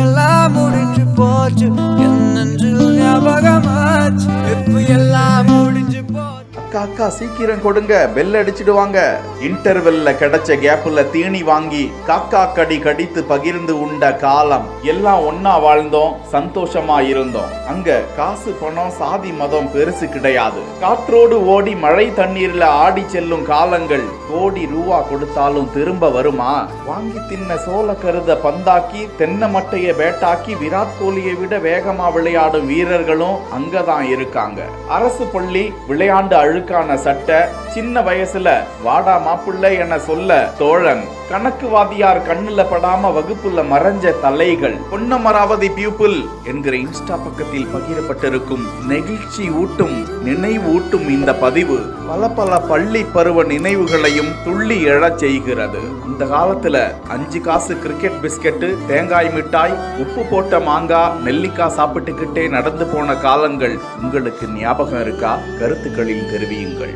எல்லாம் முடிஞ்சு போச்சு, என் நெஞ்சில் ஞாபகமாச்சு. இப்ப எல்லாம் முடிஞ்சு போச்சு. அக்கா சீக்கிரம் கொடுங்க, பெல் அடிச்சிடுவாங்க. இன்டர்வெல்ல கிடைச்ச கேப்ல தீனி வாங்கி காக்கா கடி கடித்து பகிர்ந்து உண்ட காலம். எல்லாம் ஒன்னா வாழ்ந்தோம், சந்தோஷமா இருந்தோம். அங்க காசு பணம் சாதி மதம் பெருசு கிடையாது. காற்றோடு ஓடி மழை தண்ணீர்ல ஆடி செல்லும் காலங்கள் கோடி ரூபா கொடுத்தாலும் திரும்ப வருமா? வாங்கி தின்ன சோள கருத பந்தாக்கி தென்னை மட்டைய பேட்டாக்கி விராட் கோலியை விட வேகமா விளையாடும் வீரர்களும் அங்கதான் இருக்காங்க. அரசு பள்ளி விளையாண்டு அழுக்கான சட்டை, சின்ன வயசுல வாடா மாப்பிள்ளை என சொல்ல தோழன், கணக்கு வாதியார் கண்ணுல படாம வகுப்புல மறைஞ்ச தலைகள், பொன்னமராவதி பியூப்பிள் என்கிற இன்ஸ்டா பக்கத்தில் பகிரப்பட்டிருக்கும் நெகிழ்ச்சி ஊட்டும் நினைவு ஊட்டும் இந்த பதிவு பல பள்ளி பருவ நினைவுகளையும் துள்ளி எழச் செய்கிறது. அந்த காலத்துல 5 காசு கிரிக்கெட் பிஸ்கெட்டு, தேங்காய் மிட்டாய், உப்பு போட்ட மாங்காய், நெல்லிக்காய் சாப்பிட்டுக்கிட்டே நடந்து போன காலங்கள் உங்களுக்கு ஞாபகம் இருக்கா? கருத்துக்களில் தெரிவியுங்கள்.